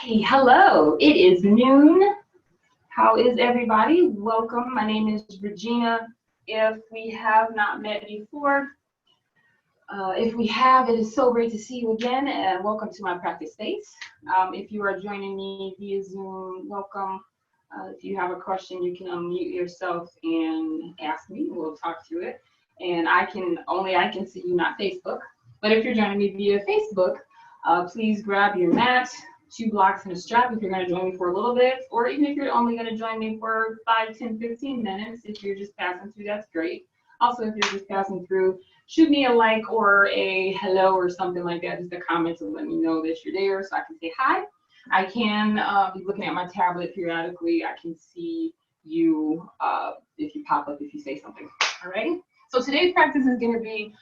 Okay, hello. It is noon. How is everybody? Welcome. My name is Regina. If we have not met before, if we have, it is so great to see you again, and welcome to my practice space. If you are joining me via Zoom, welcome. If you have a question, you can unmute yourself and ask me. We'll talk through it. And I can see you, not Facebook. But if you're joining me via Facebook, please grab your mat, 2 blocks and a strap if you're going to join me for a little bit, or even if you're only going to join me for 5, 10, 15 minutes. If you're just passing through, that's great. Also, if you're just passing through, shoot me a like or a hello or something like that, just a comment to let me know that you're there so I can say hi. I can be looking at my tablet periodically. I can see you if you pop up, if you say something. All right. So today's practice is going to be,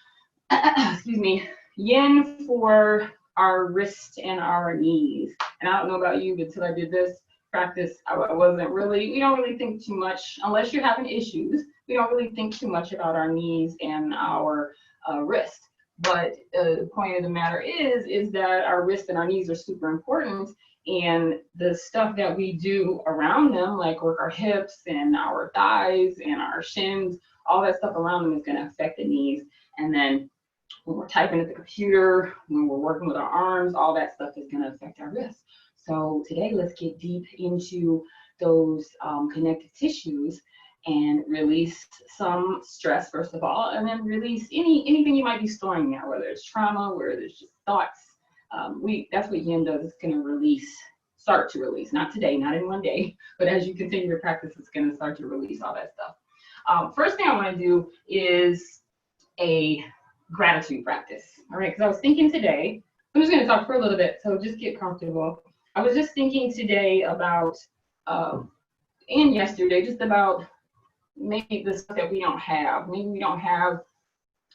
excuse me, yin for our wrist and our knees. And I don't know about you, but until I did this practice, we don't really think too much, unless you're having issues, we don't really think too much about our knees and our wrist. But the point of the matter is that our wrist and our knees are super important, and the stuff that we do around them, like work our hips and our thighs and our shins, all that stuff around them is going to affect the knees. And then when we're typing at the computer, when we're working with our arms, all that stuff is going to affect our wrists. So today, let's get deep into those connective tissues and release some stress, first of all, and then release anything you might be storing there, whether it's trauma, whether it's just thoughts. That's what yin does. It's going to start to release, not today, not in one day, but as you continue to practice, it's going to start to release all that stuff. First thing I want to do is a gratitude practice. All right, because I was thinking today, I'm just going to talk for a little bit, so just get comfortable. I was just thinking today about, and yesterday, just about maybe the stuff that we don't have. Maybe we don't have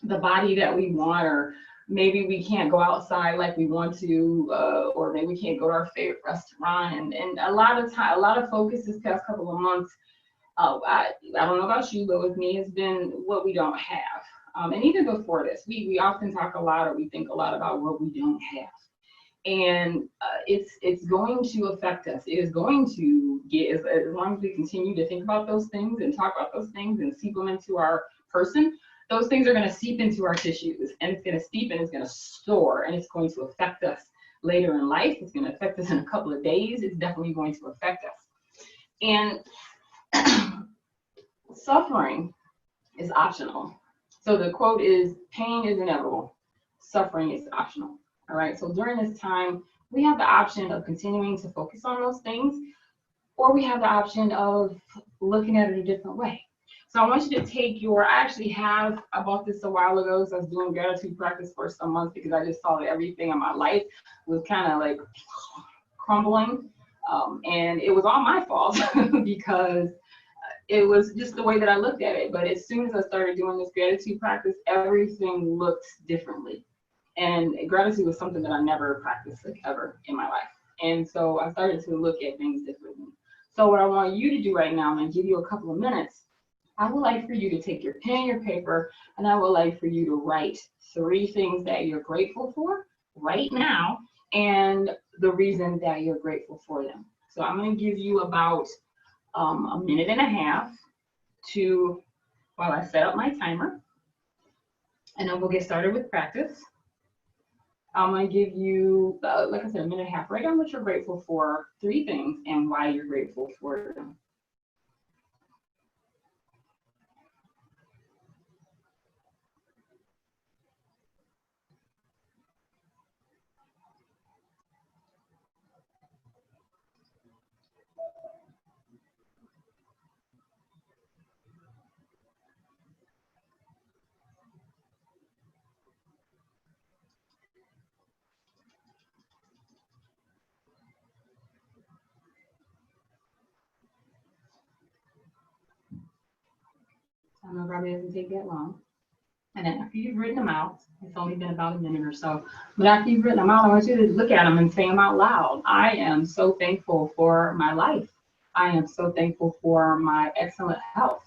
the body that we want, or maybe we can't go outside like we want to, or maybe we can't go to our favorite restaurant. And a lot of focus this past couple of months, I don't know about you, but with me, has been what we don't have. And even before this, we often talk a lot, or we think a lot about what we don't have. And it's going to affect us. It is going to get, as long as we continue to think about those things and talk about those things and seep them into our person, those things are going to seep into our tissues, and it's going to steep and it's going to store, and it's going to affect us later in life. It's going to affect us in a couple of days. It's definitely going to affect us. And suffering is optional. So the quote is, pain is inevitable, suffering is optional. All right, so during this time, we have the option of continuing to focus on those things, or we have the option of looking at it a different way. So I want you to I bought this a while ago, so I was doing gratitude practice for some months because I just saw that everything in my life was kind of like crumbling. And it was all my fault because it was just the way that I looked at it. But as soon as I started doing this gratitude practice, everything looked differently. And gratitude was something that I never practiced ever in my life. And so I started to look at things differently. So what I want you to do right now, I'm going to give you a couple of minutes. I would like for you to take your pen and your paper, and I would like for you to write 3 things that you're grateful for right now, and the reason that you're grateful for them. So I'm going to give you about a minute and a half while I set up my timer, and then we'll get started with practice. I'm going to give you, like I said, a minute and a half. Write down what you're grateful for, 3 things, and why you're grateful for them. I know it probably doesn't take that long. And then after you've written them out, it's only been about a minute or so, but after you've written them out, I want you to look at them and say them out loud. I am so thankful for my life. I am so thankful for my excellent health.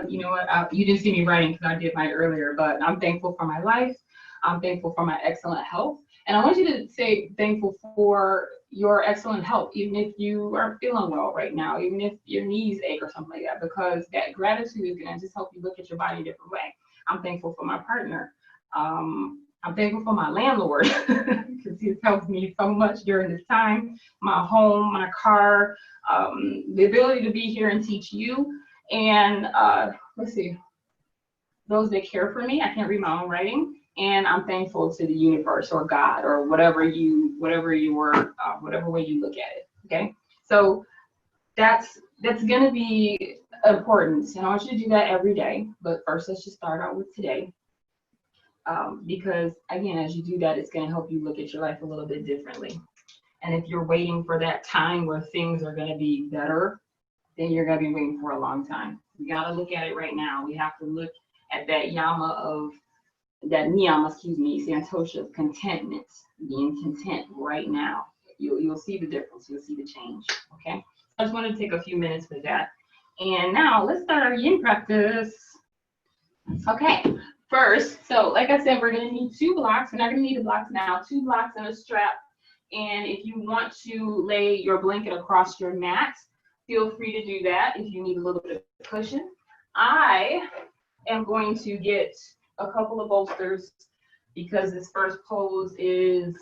You know what, you didn't see me writing because I did mine earlier, but I'm thankful for my life. I'm thankful for my excellent health. And I want you to say thankful for your excellent health, even if you aren't feeling well right now, even if your knees ache or something like that, because that gratitude is going to just help you look at your body a different way. I'm thankful for my partner. I'm thankful for my landlord because he's helped me so much during this time. My home, my car, the ability to be here and teach you. And let's see, those that care for me. I can't read my own writing. And I'm thankful to the universe or God or whatever way you look at it. Okay, so that's going to be important, and I want you to do that every day. But first, let's just start out with today, because again, as you do that, it's going to help you look at your life a little bit differently. And if you're waiting for that time where things are going to be better, then you're going to be waiting for a long time. We got to look at it right now. We have to look at that niyama, santosha of contentment, being content right now. You'll see the difference. You'll see the change. Okay. So I just want to take a few minutes for that. And now let's start our yin practice. Okay. First, so like I said, we're going to need 2 blocks. We're not going to need the blocks now. 2 blocks and a strap. And if you want to lay your blanket across your mat, feel free to do that if you need a little bit of cushion. I am going to get a couple of bolsters because this first pose is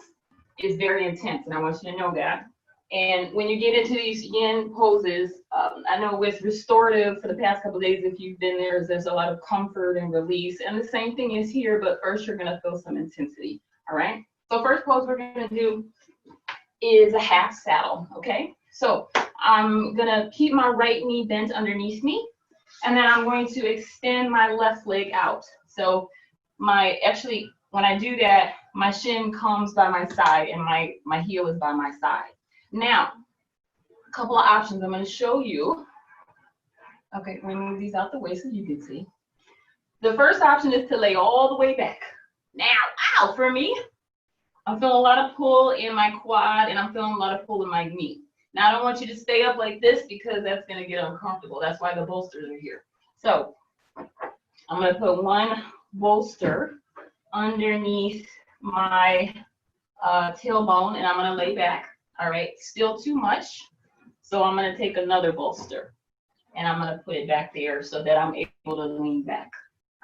very intense, and I want you to know that. And when you get into these yin poses, I know with restorative for the past couple of days, if you've been there's a lot of comfort and release, and the same thing is here, but first you're going to feel some intensity. All right, so first pose we're going to do is a half saddle. Okay, so I'm going to keep my right knee bent underneath me, and then I'm going to extend my left leg out. So when I do that, my shin comes by my side and my heel is by my side. Now, a couple of options I'm going to show you. Okay, let me move these out the way so you can see. The first option is to lay all the way back. Now, ow, for me, I'm feeling a lot of pull in my quad and I'm feeling a lot of pull in my knee. Now, I don't want you to stay up like this because that's going to get uncomfortable. That's why the bolsters are here. So, I'm going to put one bolster underneath my tailbone and I'm going to lay back. All right, still too much. So I'm going to take another bolster and I'm going to put it back there so that I'm able to lean back.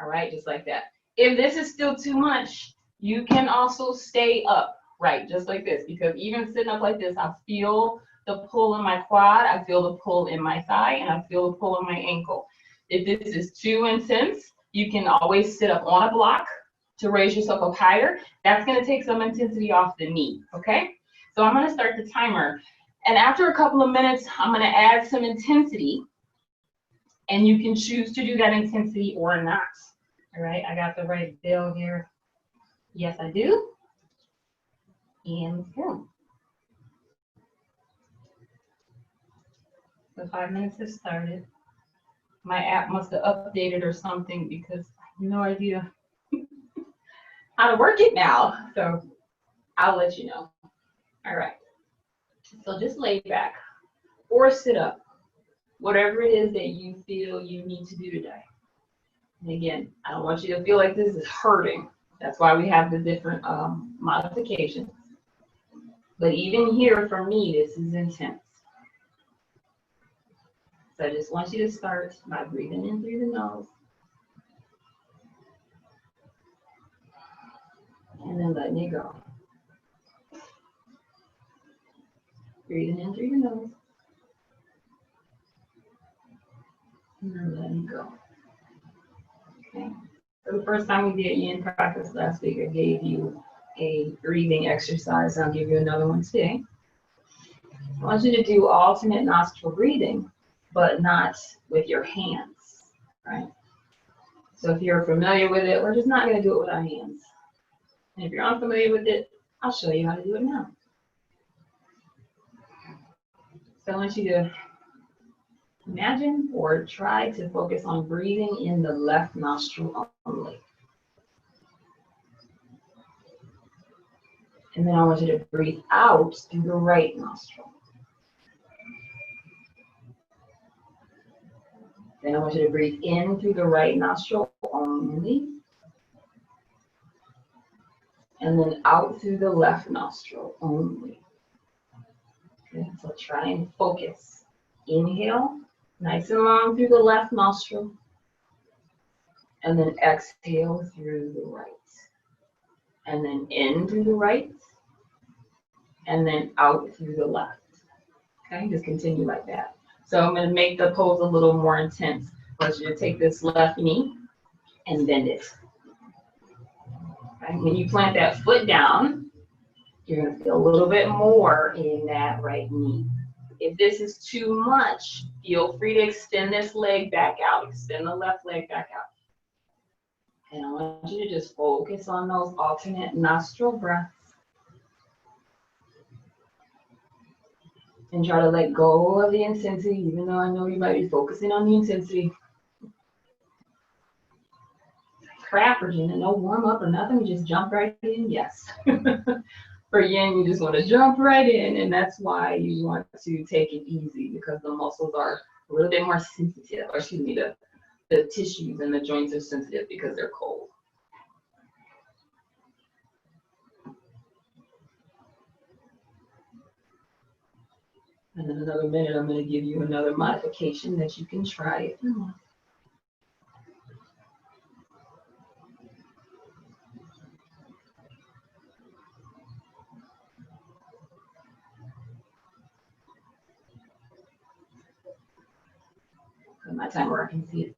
All right, just like that. If this is still too much, you can also stay up, right, just like this, because even sitting up like this, I feel the pull in my quad, I feel the pull in my thigh, and I feel the pull in my ankle. If this is too intense, you can always sit up on a block to raise yourself up higher. That's going to take some intensity off the knee, okay? So I'm going to start the timer. And after a couple of minutes, I'm going to add some intensity. And you can choose to do that intensity or not. All right, I got the right bell here. Yes, I do. And boom. The 5 minutes has started. My app must have updated or something because I have no idea how to work it now. So I'll let you know. All right. So just lay back or sit up, whatever it is that you feel you need to do today. And again, I don't want you to feel like this is hurting. That's why we have the different modifications. But even here, for me, this is intense. So I just want you to start by breathing in through the nose. And then letting it go. Breathing in through your nose. And then letting it go. Okay. So the first time we did yin practice last week, I gave you a breathing exercise. I'll give you another one today. I want you to do alternate nostril breathing, but not with your hands, right? So if you're familiar with it, we're just not going to do it with our hands. And if you're unfamiliar with it, I'll show you how to do it now. So I want you to imagine or try to focus on breathing in the left nostril only. And then I want you to breathe out through the right nostril. Then I want you to breathe in through the right nostril only. and then out through the left nostril only. Okay, so try and focus. Inhale, nice and long through the left nostril, and then exhale through the right. And then in through the right, and then out through the left. Okay, just continue like that. So I'm going to make the pose a little more intense. I want you to take this left knee and bend it. Okay, when you plant that foot down, you're going to feel a little bit more in that right knee. If this is too much, feel free to extend this leg back out. Extend the left leg back out. And I want you to just focus on those alternate nostril breaths. And try to let go of the intensity, even though I know you might be focusing on the intensity. Crap, Regina, no warm up or nothing, you just jump right in, yes. For yin, you just want to jump right in, and that's why you want to take it easy, because the muscles are a little bit more sensitive, or excuse me, the tissues and the joints are sensitive because they're cold. And in another minute, I'm going to give you another modification that you can try if you want. Put my timer where I can see it.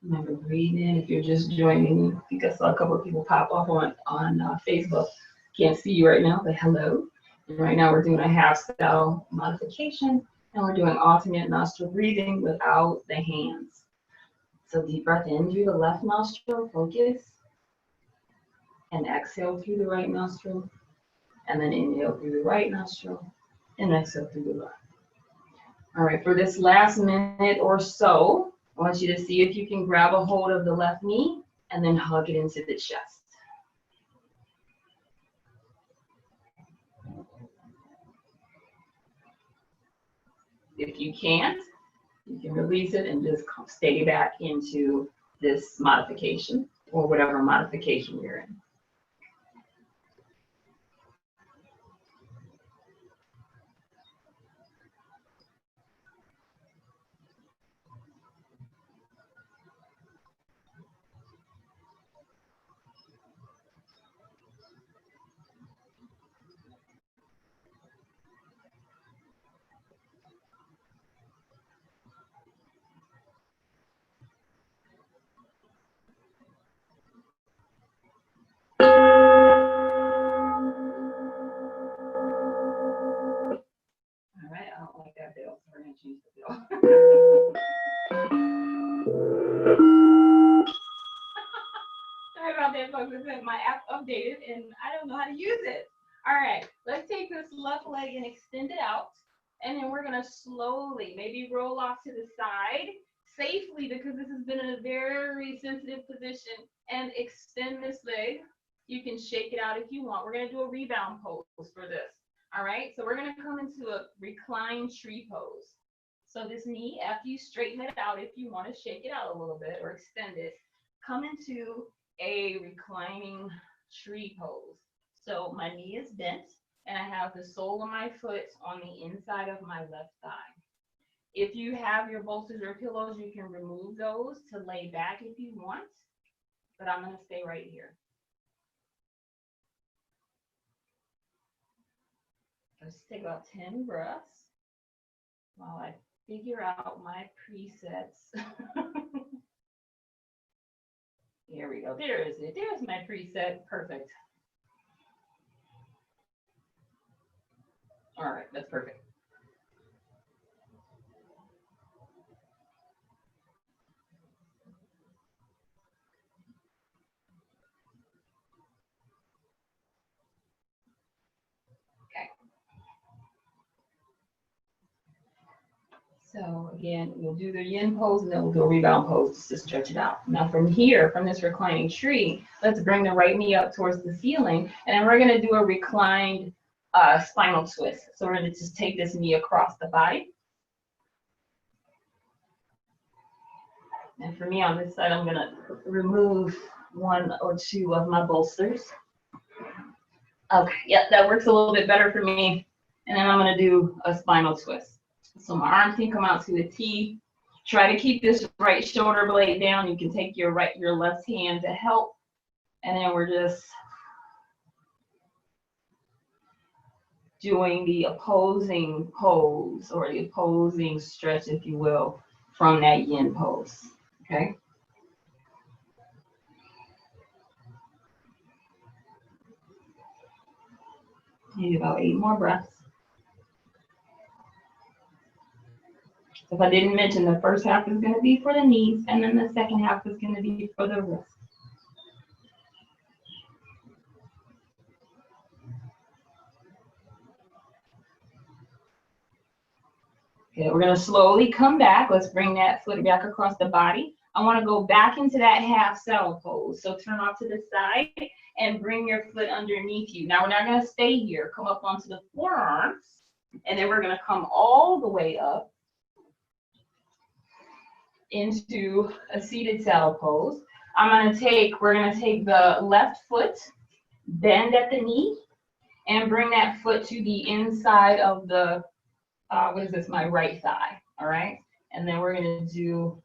Remember, breathe in. If you're just joining me, I think I saw a couple of people pop off on Facebook. Can't see you right now, but hello. And right now we're doing a half style modification, and we're doing alternate nostril breathing without the hands. So deep breath in through the left nostril, focus, and exhale through the right nostril, and then inhale through the right nostril, and exhale through the left. All right, for this last minute or so, I want you to see if you can grab a hold of the left knee and then hug it into the chest. If you can't, you can release it and just stay back into this modification or whatever modification you're in. Sorry about that, folks. My app updated and I don't know how to use it. All right, let's take this left leg and extend it out. And then we're gonna slowly maybe roll off to the side safely, because this has been in a very sensitive position, and extend this leg. You can shake it out if you want. We're gonna do a rebound pose for this. All right, so we're gonna come into a reclined tree pose. So this knee, after you straighten it out, if you want to shake it out a little bit or extend it, come into a reclining tree pose. So my knee is bent and I have the sole of my foot on the inside of my left thigh. If you have your bolsters or pillows, you can remove those to lay back if you want, but I'm going to stay right here. Let's take about 10 breaths while I figure out my presets. Here we go. There is it. There's my preset. Perfect. All right, that's perfect. So again, we'll do the yin pose and then we'll do a rebound pose to stretch it out. Now from here, from this reclining tree, let's bring the right knee up towards the ceiling, and then we're gonna do a reclined spinal twist. So we're gonna just take this knee across the body. And for me on this side, I'm gonna remove one or two of my bolsters. Okay, yep, that works a little bit better for me. And then I'm gonna do a spinal twist. So my arms can come out to a T. Try to keep this right shoulder blade down. You can take your left hand to help. And then we're just doing the opposing pose or the opposing stretch, if you will, from that yin pose, okay? Maybe about 8 more breaths. If I didn't mention, the first half is going to be for the knees, and then the second half is going to be for the wrists. Okay, we're going to slowly come back. Let's bring that foot back across the body. I want to go back into that half saddle pose. So turn off to the side and bring your foot underneath you. Now we're not going to stay here. Come up onto the forearms, and then we're going to come all the way up into a seated saddle pose. We're gonna take the left foot, bend at the knee, and bring that foot to the inside of the, my right thigh, all right? And then we're gonna do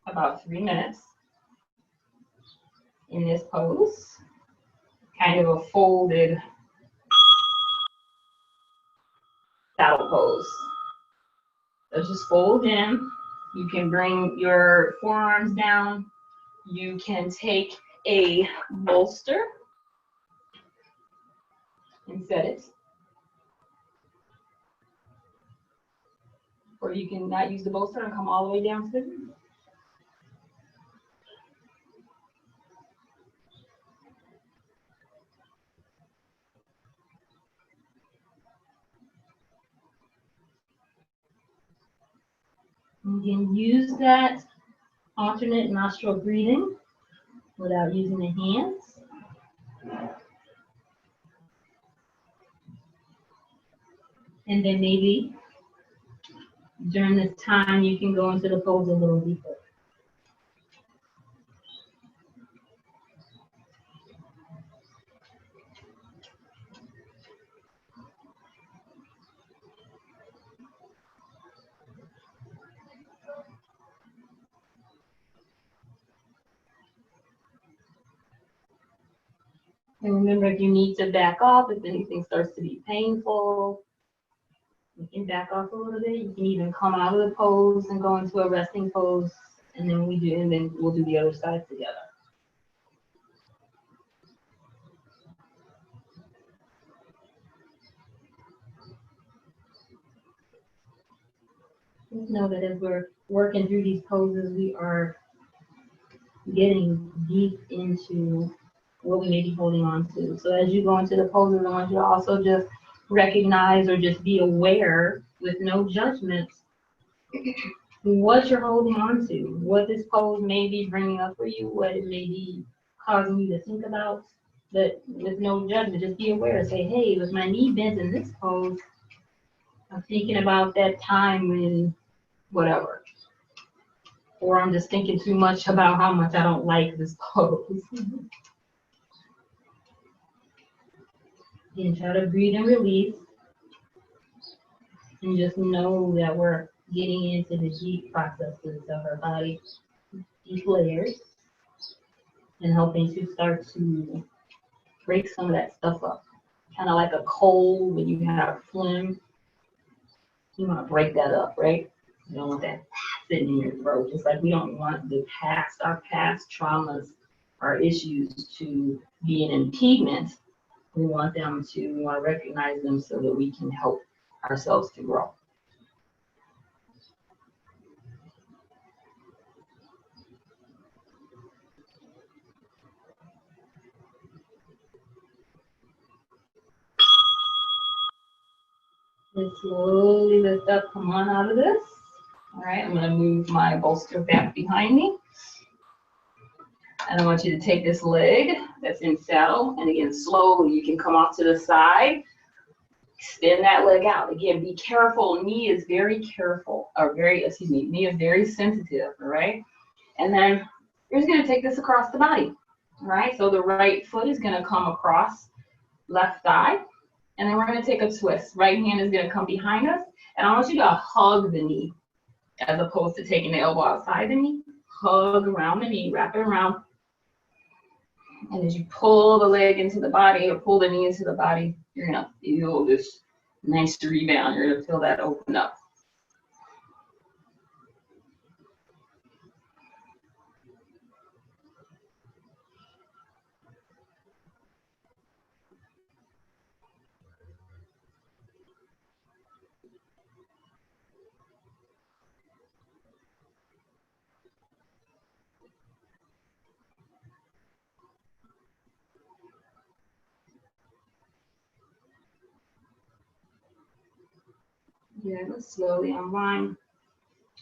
about 3 minutes in this pose, kind of a folded saddle pose. So just fold in. You can bring your forearms down. You can take a bolster and set it. Or you can not use the bolster and come all the way down to the ground. You can use that alternate nostril breathing without using the hands. And then maybe during this time, you can go into the pose a little deeper. And remember, if you need to back off, if anything starts to be painful, you can back off a little bit. You can even come out of the pose and go into a resting pose, and then we'll do the other side together. Just know that as we're working through these poses, we are getting deep into what we may be holding on to. So as you go into the poses, I want you to also just recognize or just be aware with no judgment what you're holding on to, what this pose may be bringing up for you, what it may be causing you to think about, but with no judgment, just be aware. Say, hey, with my knee bent in this pose, I'm thinking about that time when whatever. Or I'm just thinking too much about how much I don't like this pose. And try to breathe and release. And just know that we're getting into the deep processes of our body, deep layers, and helping to start to break some of that stuff up. Kind of like a cold when you have phlegm. You want to break that up, right? You don't want that sitting in your throat. Just like we don't want our past traumas, our issues to be an impediment. We want to recognize them so that we can help ourselves to grow. Slowly lift up, come on out of this. All right, I'm gonna move my bolster back behind me. And I want you to take this leg that's in saddle, and again, slowly, you can come off to the side, extend that leg out. Again, be careful, knee is very careful, or knee is very sensitive, all right? And then you're just gonna take this across the body, all right? So the right foot is gonna come across left thigh, and then we're gonna take a twist. Right hand is gonna come behind us, and I want you to hug the knee, as opposed to taking the elbow outside the knee. Hug around the knee, wrap it around. And as you pull the leg into the body or pull the knee into the body, you're gonna feel this nice rebound. You're gonna feel that open up. Yeah, let's slowly unwind.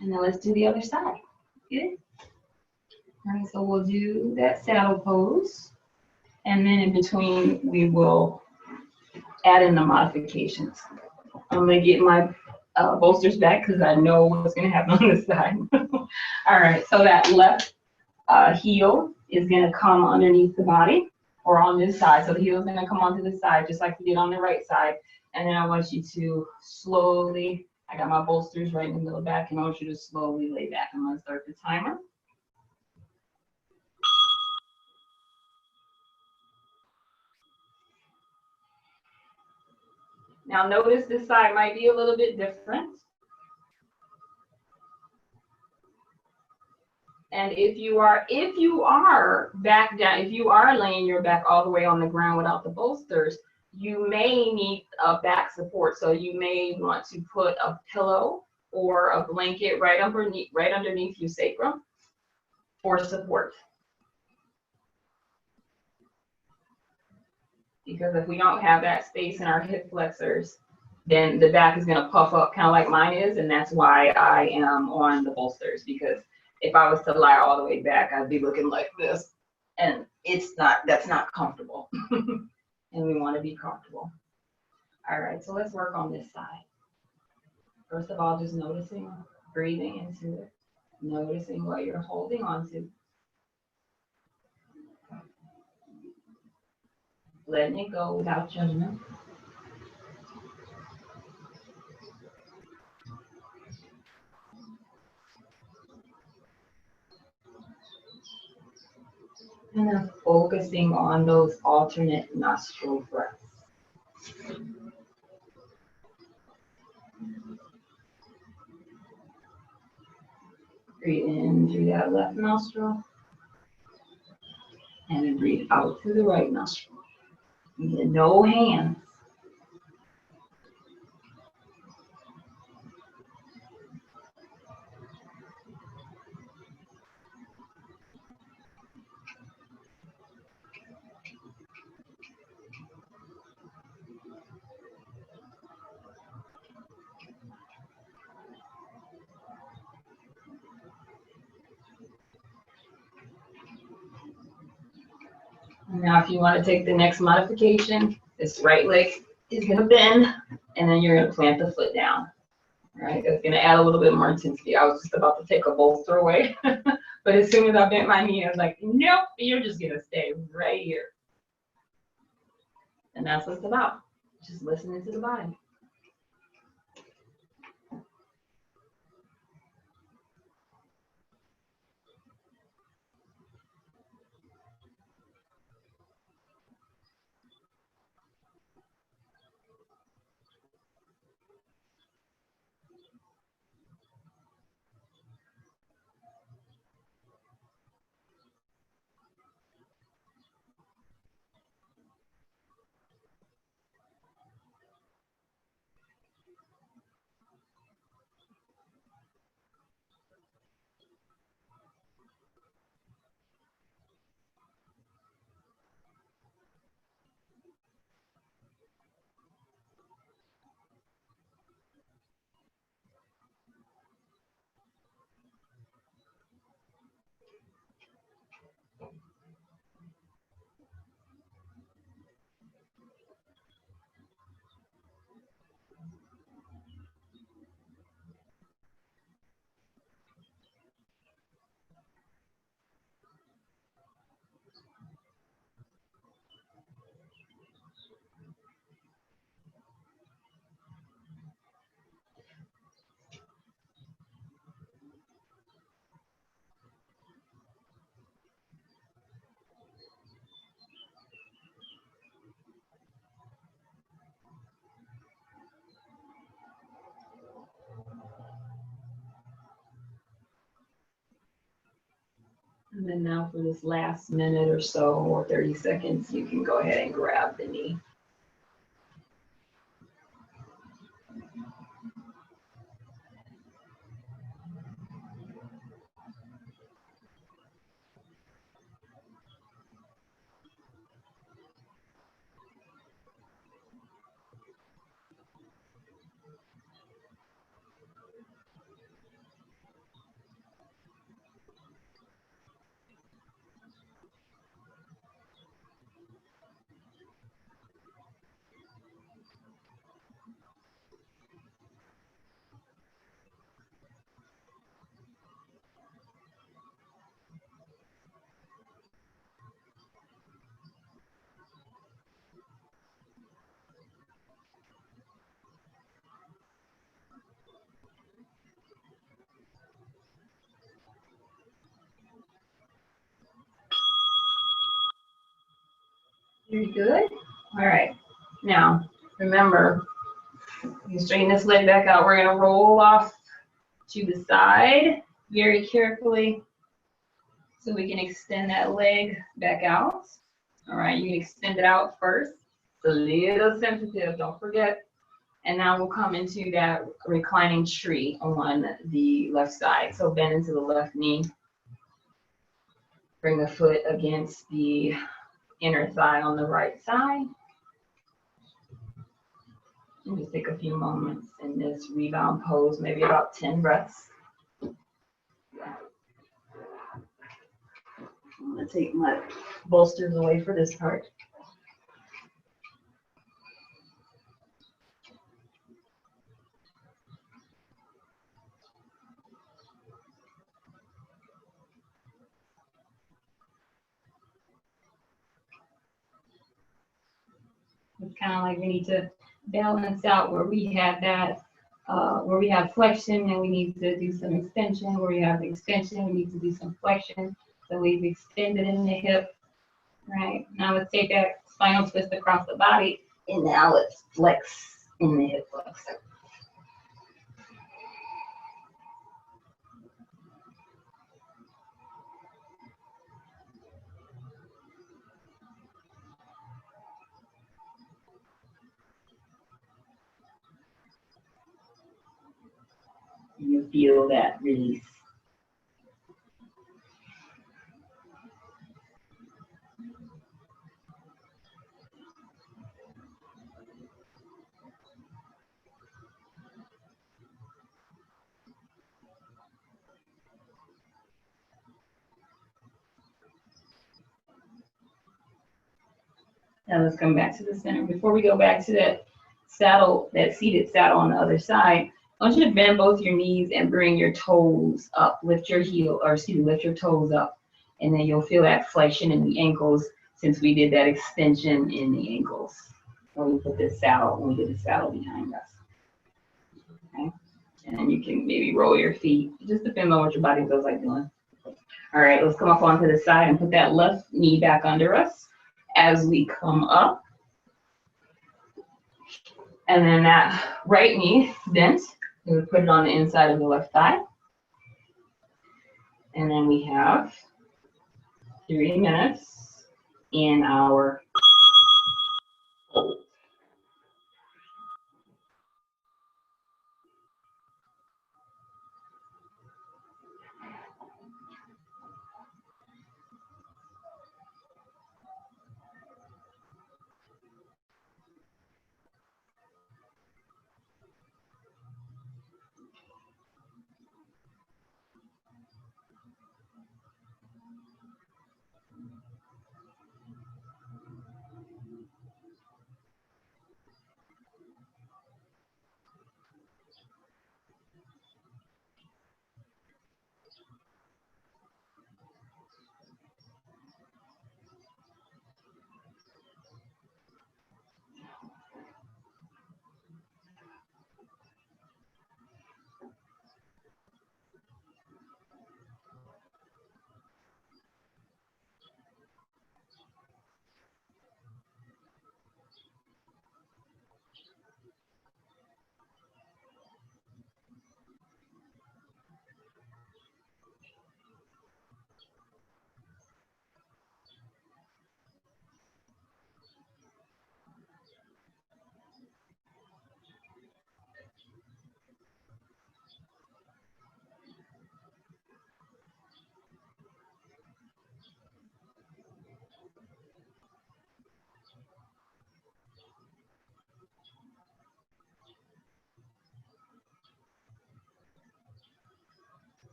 And then let's do the other side. Good? All right, so we'll do that saddle pose. And then in between, we will add in the modifications. I'm gonna get my bolsters back because I know what's gonna happen on this side. All right, so that left heel is gonna come underneath the body or on this side. So the heel is gonna come onto this side just like we did on the right side. And then I want you to slowly, I got my bolsters right in the middle back, and I want you to slowly lay back. I'm gonna start the timer. Now notice this side might be a little bit different. And if you are back down, if you are laying your back all the way on the ground without the bolsters, you may need a back support. So you may want to put a pillow or a blanket right underneath your sacrum for support. Because if we don't have that space in our hip flexors, then the back is going to puff up kind of like mine is, and that's why I am on the bolsters, because if I was to lie all the way back, I'd be looking like this, and that's not comfortable. And we want to be comfortable. All right, so let's work on this side. First of all, just noticing, breathing into it, noticing what you're holding on to. Letting it go without judgment. And then focusing on those alternate nostril breaths. Breathe in through that left nostril. And then breathe out through the right nostril. No hands. Now, if you want to take the next modification, this right leg is going to bend, and then you're going to plant the foot down. All right, that's going to add a little bit more intensity. I was just about to take a bolster away, but as soon as I bent my knee, I was like, nope, you're just going to stay right here. And that's what it's about, just listening to the body. And then now for this last minute or so, or 30 seconds, you can go ahead and grab the knee. Very good. All right. Now, remember, you straighten this leg back out. We're going to roll off to the side very carefully so we can extend that leg back out. All right, you can extend it out first. It's a little sensitive, don't forget. And now we'll come into that reclining tree on the left side. So bend into the left knee. Bring the foot against the inner thigh on the right side. And just take a few moments in this rebound pose, maybe about 10 breaths. I'm going to take my bolsters away for this part. It's kind of like we need to balance out where we have that, where we have flexion and we need to do some extension. Where we have extension, we need to do some flexion. So we've extended in the hip, right? Now let's take that spinal twist across the body, and now let's flex in the hip flexor. You feel that release. Now let's come back to the center. Before we go back to that saddle, that seated saddle on the other side, I want you to bend both your knees and bring your toes up. Lift your heel, or excuse me, lift your toes up. And then you'll feel that flexion in the ankles since we did that extension in the ankles when we put this saddle, when we did the saddle behind us. Okay? And then you can maybe roll your feet. It just depends on what your body feels like doing. All right, let's come up onto the side and put that left knee back under us as we come up. And then that right knee bent, we would put it on the inside of the left thigh. And then we have 3 minutes in our hold.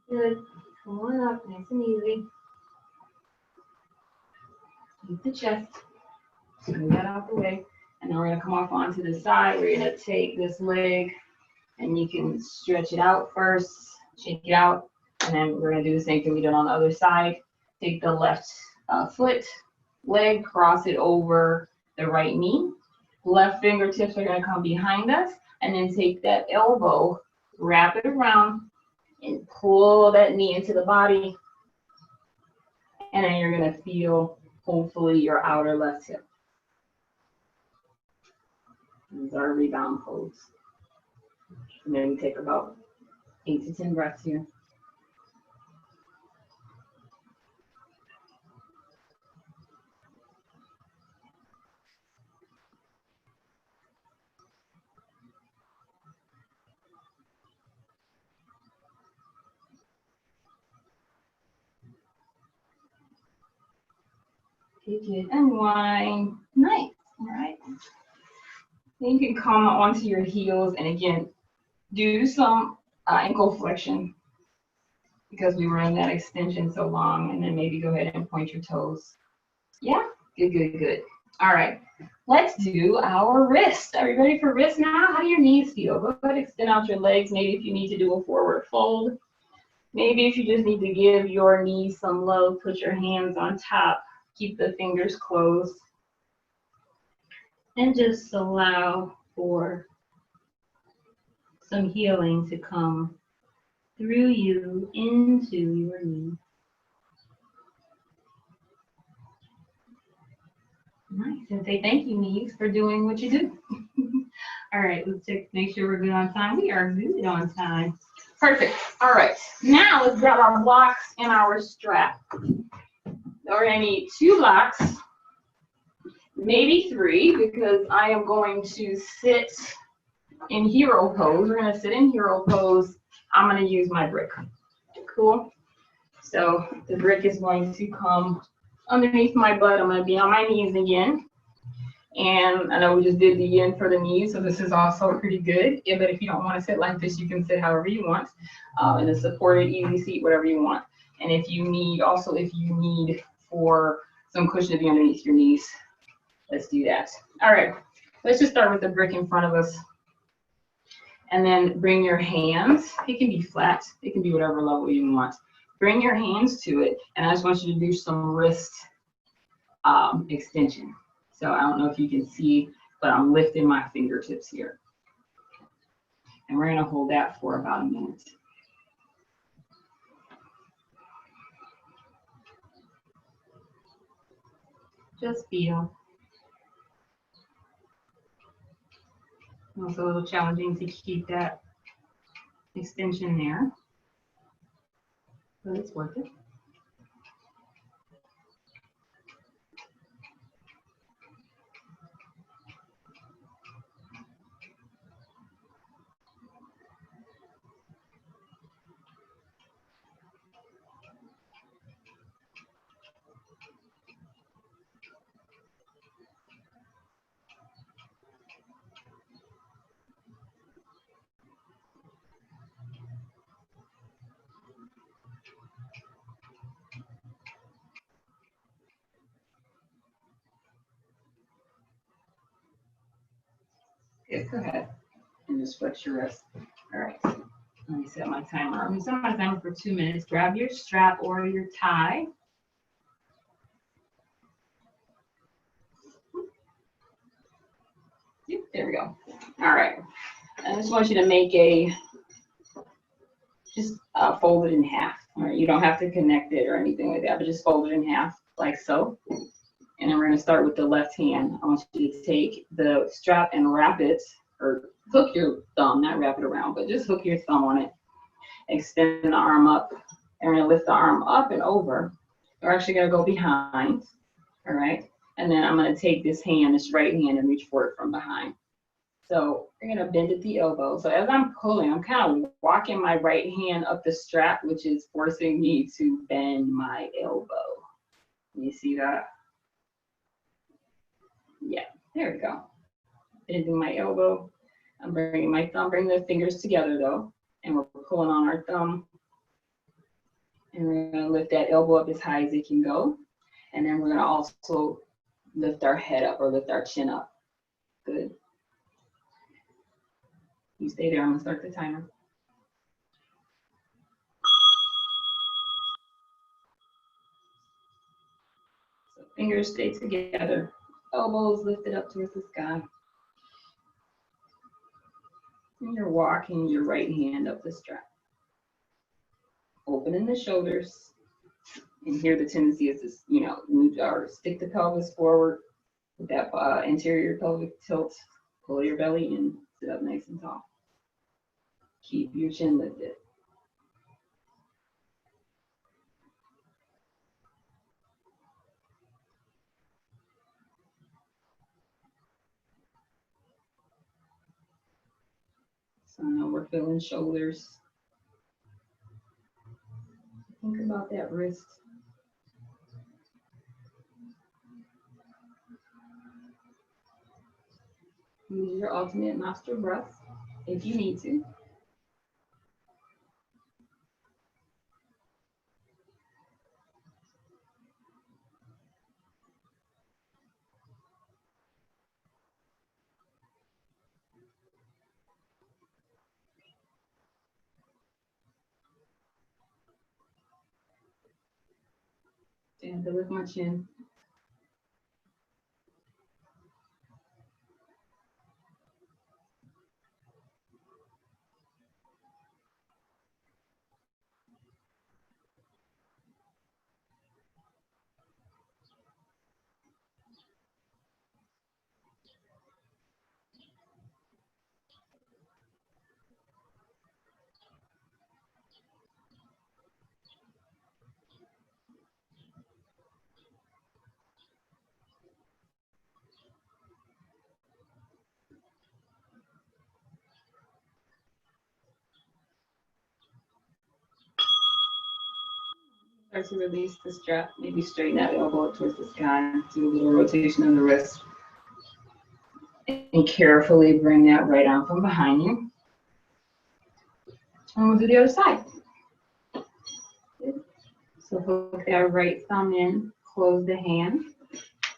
Good. Come on up, nice and easy. Keep the chest. Move that out the way. And then we're gonna come off onto the side. We're gonna take this leg and you can stretch it out first, shake it out, and then we're gonna do the same thing we did on the other side. Take the left foot, leg, cross it over the right knee. Left fingertips are gonna come behind us, and then take that elbow, wrap it around, and pull that knee into the body. And then you're gonna feel, hopefully, your outer left hip. These are rebound pose. And then we take about 8 to 10 breaths here. Take it, unwind. Nice. All right. Then you can come onto your heels and again, do some ankle flexion because we were in that extension so long, and then maybe go ahead and point your toes. Yeah, good, good, good. All right, let's do our wrist. Are you ready for wrist now? How do your knees feel? Go ahead, extend out your legs. Maybe if you need to do a forward fold. Maybe if you just need to give your knees some love, put your hands on top. Keep the fingers closed. And just allow for some healing to come through you into your knee. Nice, and say thank you, knees, for doing what you do. All right, let's make sure we're good on time. We are good on time. Perfect. All right, now let's grab our blocks and our strap. We're gonna need 2 blocks, maybe 3, because I am going to sit in hero pose. We're gonna sit in hero pose. I'm gonna use my brick. Cool. So the brick is going to come underneath my butt. I'm gonna be on my knees again. And I know we just did the yin for the knees, so this is also pretty good. Yeah, but if you don't want to sit like this, you can sit however you want, in a supported easy seat, whatever you want. And if you need, also if you need for some cushion to be underneath your knees, let's do that. All right, let's just start with the brick in front of us. And then bring your hands, it can be flat, it can be whatever level you want. Bring your hands to it, and I just want you to do some wrist extension. So I don't know if you can see, but I'm lifting my fingertips here. And we're gonna hold that for about a minute. Just feel. Also a little challenging to keep that extension there, but it's worth it. Good, go ahead and just flex your wrist. All right, let me set my timer. I'm gonna set my timer for 2 minutes. Grab your strap or your tie. Yep, there we go. All right, I just want you to make just fold it in half. All right, you don't have to connect it or anything like that, but just fold it in half like so. And then we're gonna start with the left hand. I want you to take the strap and wrap it, or hook your thumb, not wrap it around, but just hook your thumb on it. Extend the arm up, and we're gonna lift the arm up and over. We're actually gonna go behind, all right? And then I'm gonna take this hand, this right hand, and reach for it from behind. So we're gonna bend at the elbow. So as I'm pulling, I'm kind of walking my right hand up the strap, which is forcing me to bend my elbow. You see that? Yeah, there we go. Bending my elbow. I'm bringing my thumb, bring the fingers together though, and we're pulling on our thumb. And we're going to lift that elbow up as high as it can go. And then we're going to also lift our head up or lift our chin up. Good. You stay there. I'm going to start the timer. So fingers stay together. Elbows lifted up towards the sky. And you're walking your right hand up the strap. Opening the shoulders. And here the tendency is to, move or stick the pelvis forward with that anterior pelvic tilt. Pull your belly in, sit up nice and tall. Keep your chin lifted. So now we're feeling shoulders. Think about that wrist. Use your alternate nostril breath if you need to. Stand to lift my chin. Start to release the strap. Maybe straighten that elbow up towards the sky. Do a little rotation of the wrist. And carefully bring that right arm from behind you. And we'll do the other side. So hook that right thumb in, close the hand.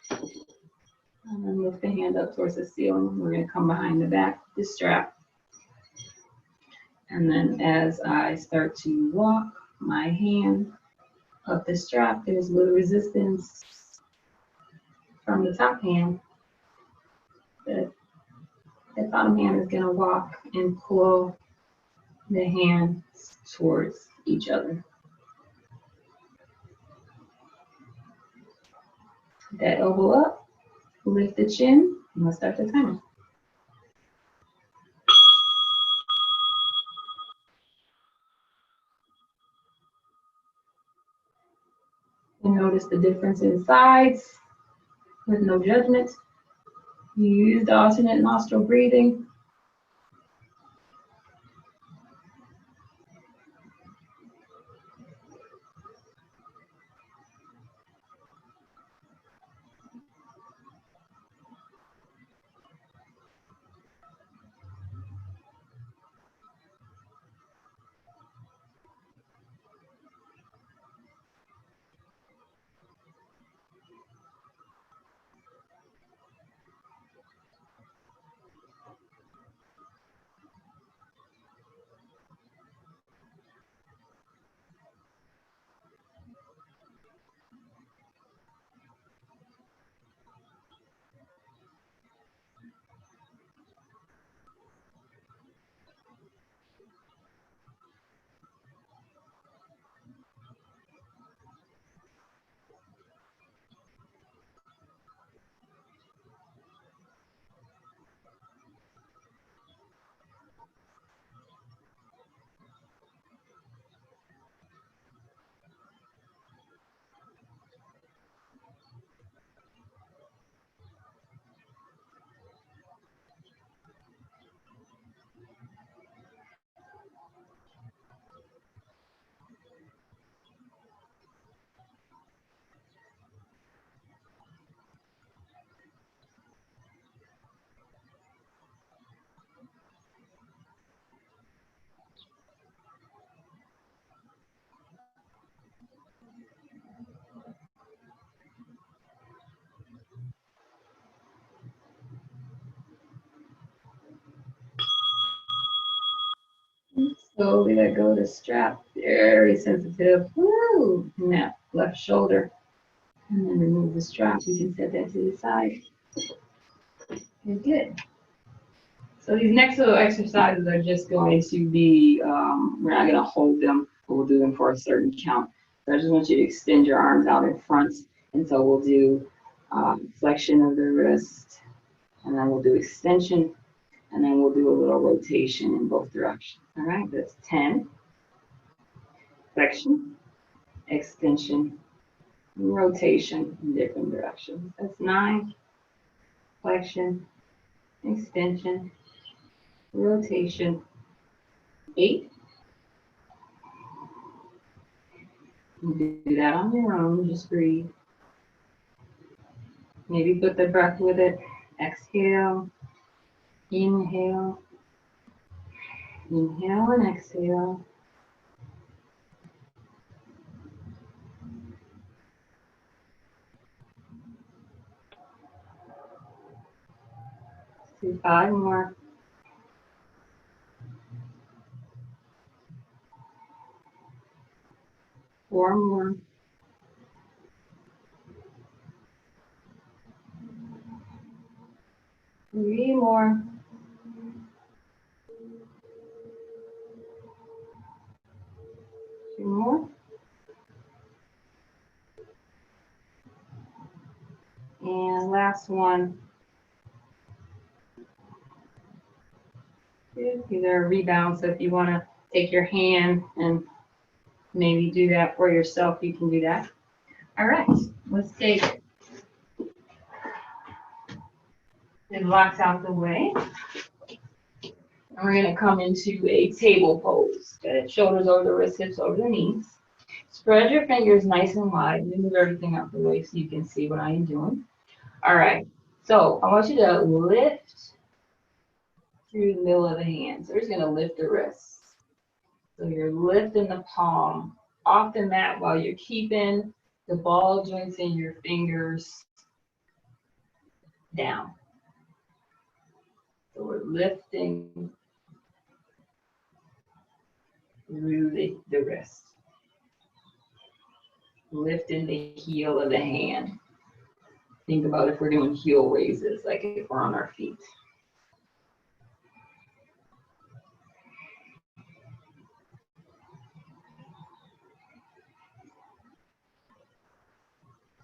And then lift the hand up towards the ceiling. We're going to come behind the back of the strap. And then as I start to walk my hand up the strap, there's a little resistance from the top hand. The bottom hand is going to walk and pull the hands towards each other. That elbow up, lift the chin, and let's start the timer. And notice the difference in sides with no judgment. You use the alternate nostril breathing. Slowly let go of the strap. Very sensitive. Woo! Now, left shoulder. And then remove the strap. You can set that to the side. You're good. So these next little exercises are just going to be, we're not going to hold them, but we'll do them for a certain count. So I just want you to extend your arms out in front. And so we'll do flexion of the wrist, and then we'll do extension, and then we'll do a little rotation in both directions. All right, that's 10. Flexion, extension, rotation in different directions. That's 9. Flexion, extension, rotation. 8. You do that on your own, just breathe. Maybe put the breath with it. Exhale, inhale, inhale and exhale. Do 5 more. 4 more. 3 more. 2 more. And last one. These are rebounds, so if you want to take your hand and maybe do that for yourself, you can do that. All right, let's take the blocks out the way. And we're going to come into a table pose. Good. Shoulders over the wrists, hips over the knees. Spread your fingers nice and wide. Move everything out the way so you can see what I am doing. All right. So I want you to lift through the middle of the hand. So we're just going to lift the wrists. So you're lifting the palm off the mat while you're keeping the ball joints in your fingers down. So we're lifting through the wrist. Lifting the heel of the hand. Think about if we're doing heel raises, like if we're on our feet.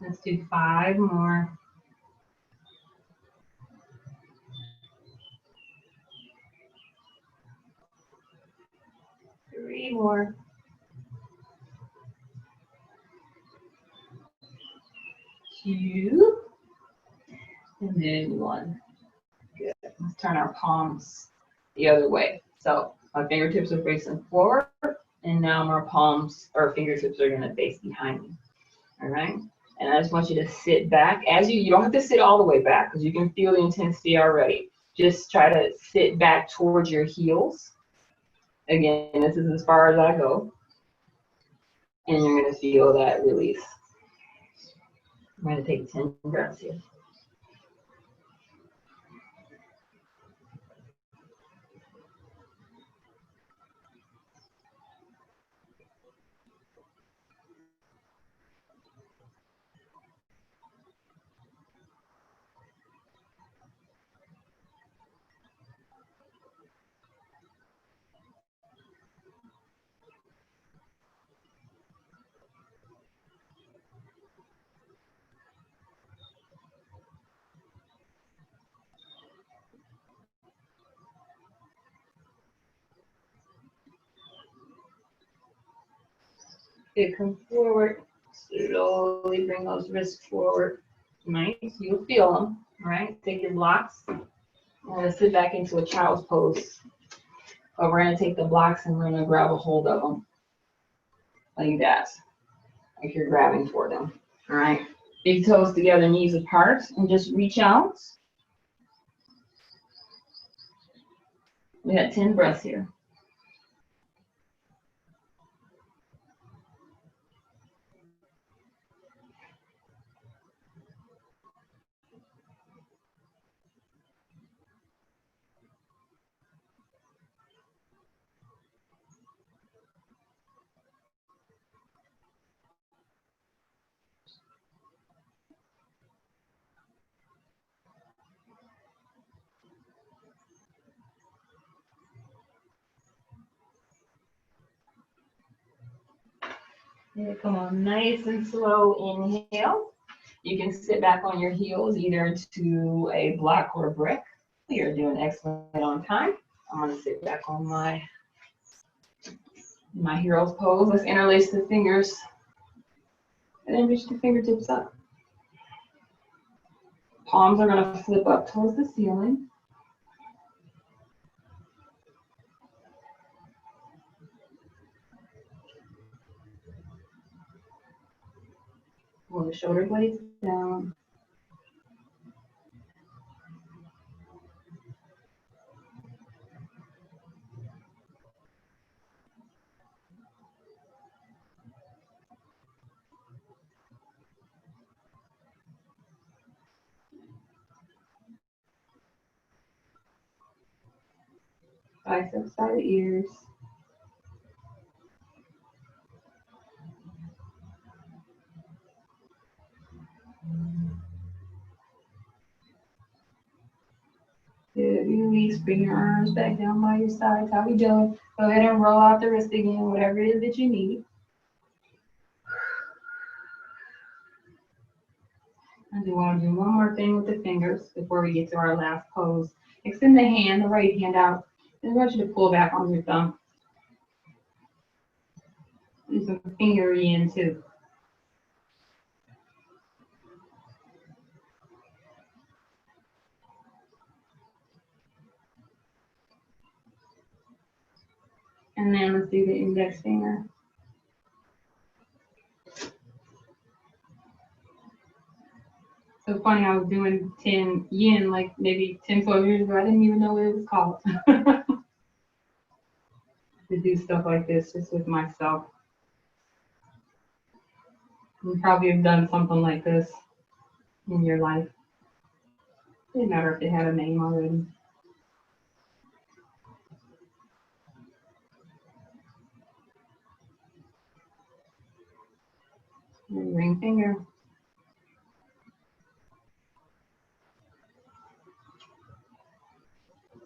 Let's do 5 more. 3 more. 2. And then 1. Good. Let's turn our palms the other way. So my fingertips are facing forward, and now my palms or fingertips are going to face behind me. All right. And I just want you to sit back. You don't have to sit all the way back because you can feel the intensity already. Just try to sit back towards your heels. Again, this is as far as I go. And you're going to feel that release. I'm going to take 10 breaths here. Good, come forward. Slowly bring those wrists forward. Nice, you'll feel them. All right, take your blocks. We're going to sit back into a child's pose. But we're going to take the blocks and we're going to grab a hold of them. Like that. Like you're grabbing for them. All right. Big toes together, knees apart, and just reach out. We got 10 breaths here. Yeah, come on, nice and slow inhale. You can sit back on your heels either to a block or a brick. You're doing excellent on time. I'm gonna sit back on my hero's pose. Let's interlace the fingers and then reach the fingertips up. Palms are gonna flip up towards the ceiling. Pull the shoulder blades down. Biceps by the ears. Good. Release. Bring your arms back down by your sides. How we doing? Go ahead and roll out the wrist again, whatever it is that you need. I do want to do one more thing with the fingers before we get to our last pose. Extend the hand, the right hand out, and I want you to pull back on your thumb. Do some finger yin too. And then let's do the index finger. So funny, I was doing 10 yin like maybe 10, 12 years ago. I didn't even know what it was called. To do stuff like this just with myself. You probably have done something like this in your life. It didn't matter if it had a name already. And ring finger.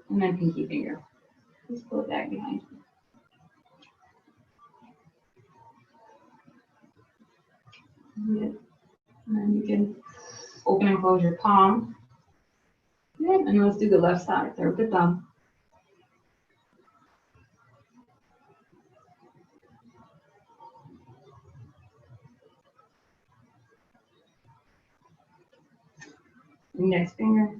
And then pinky finger. Just pull it back behind you. Good. And then you can open and close your palm. Good. And let's do the left side. Start with the thumb. Index finger.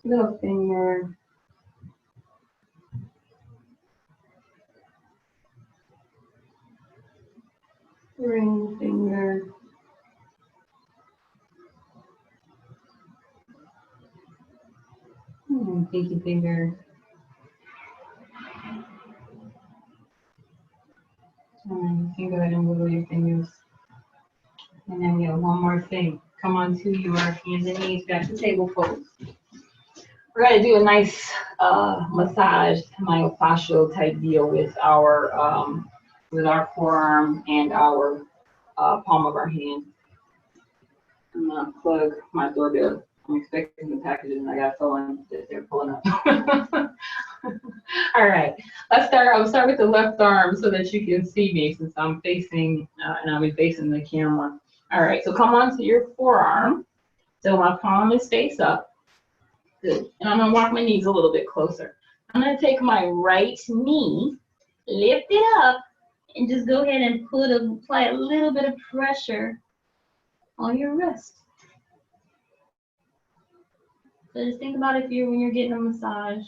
Little finger. Ring finger. And pinky finger. And you can go ahead and wiggle your fingers. And then we have one more thing. Come on to your hands and knees back to table pose. We're going to do a nice massage, myofascial type deal with our forearm and our palm of our hand. I'm going to plug my doorbell. I'm expecting the packages and I got someone that they're pulling up. All right, let's start. I'll start with the left arm so that you can see me since I'm facing and I'll be facing the camera. All right, so come on to your forearm. So my palm is face up. Good. And I'm gonna walk my knees a little bit closer. I'm gonna take my right knee, lift it up, and just go ahead and apply a little bit of pressure on your wrist. So just think about when you're getting a massage.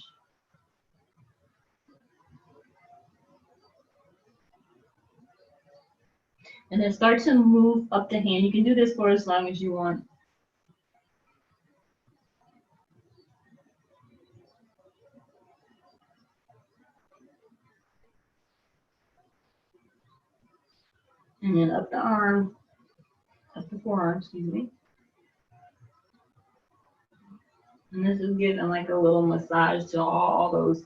And then start to move up the hand. You can do this for as long as you want. And then up the arm, up the forearm, excuse me. And this is giving like a little massage to all those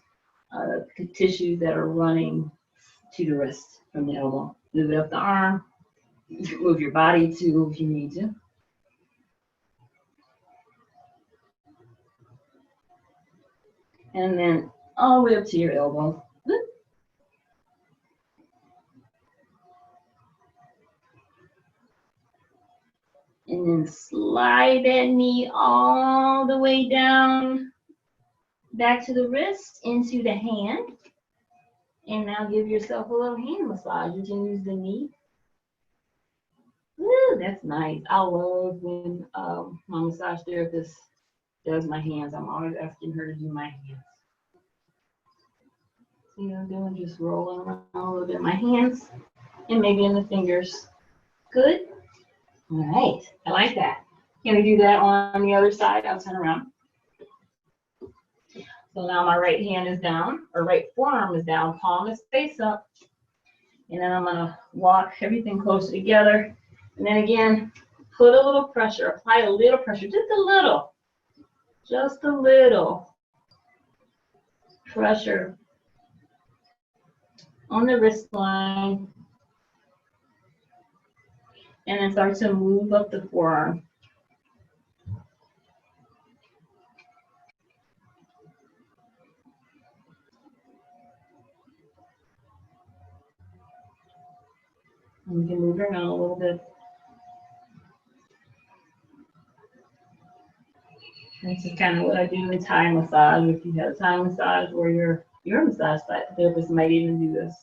tissues that are running to the wrist from the elbow. Move it up the arm. Move your body too if you need to. And then all the way up to your elbow. And then slide that knee all the way down, back to the wrist, into the hand. And now give yourself a little hand massage. You can use the knee. Woo, that's nice. I love when my massage therapist does my hands. I'm always asking her to do my hands. See what I'm doing? Just rolling around a little bit. My hands and maybe in the fingers. Good? All right. I like that. Can we do that on the other side? I'll turn around. So now my right hand is down, or right forearm is down, palm is face up. And then I'm gonna walk everything closer together. And then again, put a little pressure, apply a little pressure, just a little pressure on the wrist line. And then start to move up the forearm. And you can move around a little bit. This is kind of what I do in Thai massage. If you have a Thai massage or your massage therapist might even do this.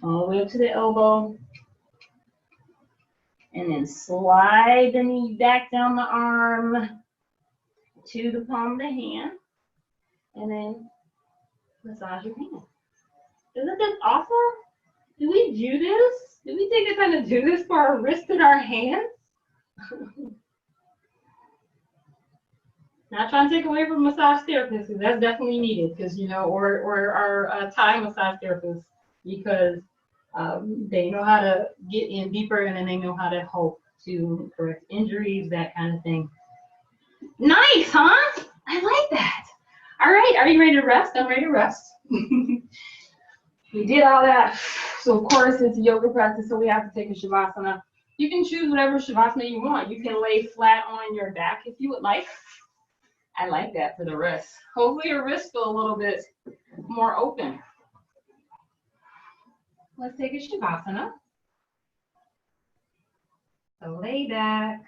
All the way up to the elbow. And then slide the knee back down the arm to the palm of the hand. And then massage your hand. Isn't this awesome? Do we do this? Do we take the time to do this for our wrists and our hands? Not trying to take away from massage therapists, because that's definitely needed, because or our Thai massage therapists, because they know how to get in deeper, and then they know how to help to correct injuries, that kind of thing. Nice, huh? I like that. All right, are you ready to rest? I'm ready to rest. We did all that. So of course it's a yoga practice, so we have to take a shavasana. You can choose whatever shavasana you want. You can lay flat on your back if you would like. I like that for the wrists. Hopefully your wrists feel a little bit more open. Let's take a shavasana. So lay back.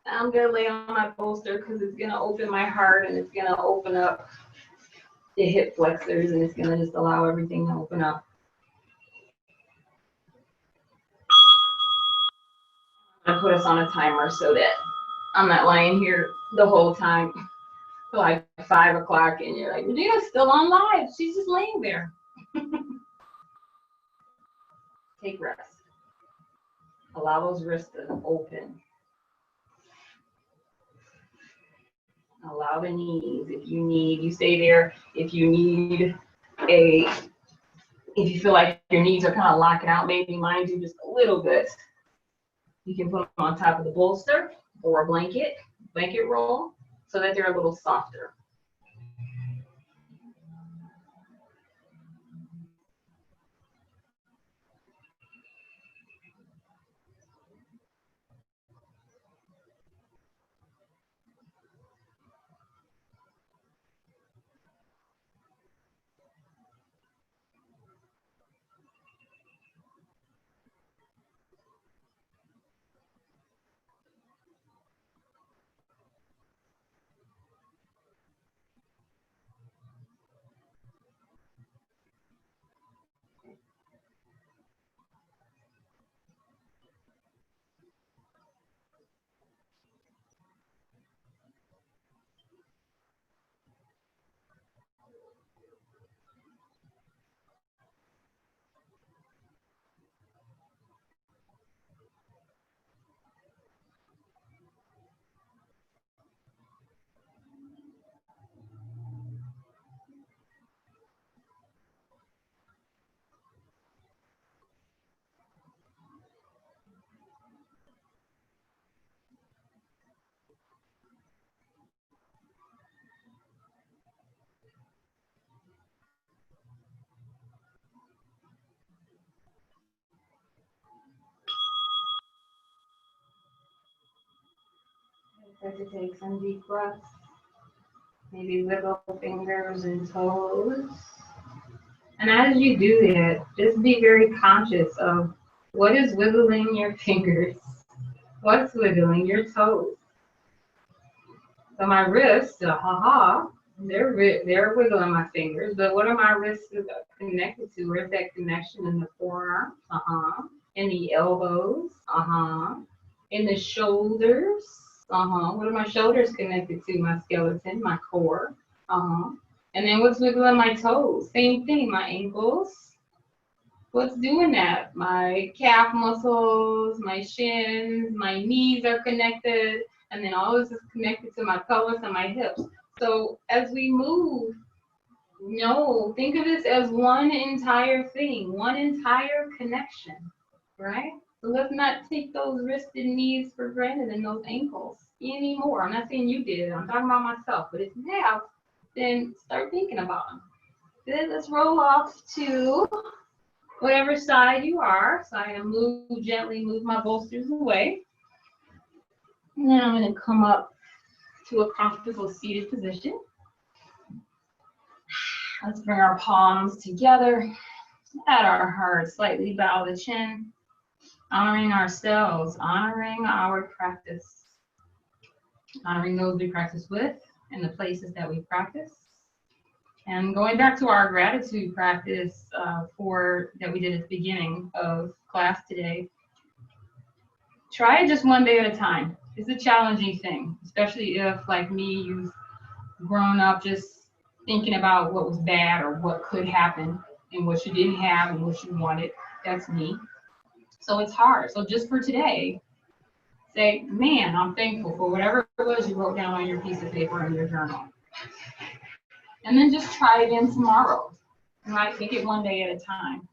I'm gonna lay on my bolster because it's gonna open my heart and it's gonna open up the hip flexors and it's gonna just allow everything to open up. I'm gonna put us on a timer so that I'm not lying here the whole time till like 5 o'clock and you're like, Regina's still on live. She's just laying there. Take rest. Allow those wrists to open. Allow the knees. If you stay there. If you feel like your knees are kind of locking out, maybe mine do just a little bit. You can put them on top of the bolster or a blanket roll, so that they're a little softer. Start to take some deep breaths. Maybe wiggle fingers and toes. And as you do that, just be very conscious of what is wiggling your fingers, what's wiggling your toes. So my wrists, they're wiggling my fingers, but what are my wrists connected to? Where's that connection in the forearms? In the elbows? In the shoulders? What are my shoulders connected to? My skeleton, my core? And then what's wiggling my toes? Same thing, my ankles. What's doing that? My calf muscles, my shins, my knees are connected, and then all this is connected to my pelvis and my hips. So as we move, think of this as one entire thing, one entire connection, right? So let's not take those wrists and knees for granted and those ankles anymore. I'm not saying you did, I'm talking about myself, but if you have, then start thinking about them. Then let's roll off to whatever side you are. So I'm going to gently move my bolsters away. And then I'm going to come up to a comfortable seated position. Let's bring our palms together at our heart. Slightly bow the chin. Honoring ourselves, honoring our practice. Honoring those we practice with and the places that we practice. And going back to our gratitude practice that we did at the beginning of class today, try it just one day at a time. It's a challenging thing, especially if, like me, you've grown up just thinking about what was bad or what could happen and what you didn't have and what you wanted. That's me. So it's hard. So just for today, say, man, I'm thankful for whatever it was you wrote down on your piece of paper in your journal. And then just try again tomorrow. Right? Take it one day at a time.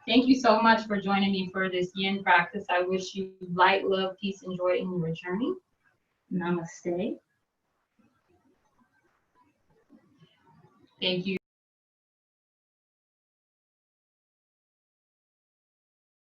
Thank you so much for joining me for this YIN practice. I wish you light, love, peace, and joy in your journey. Namaste. Thank you.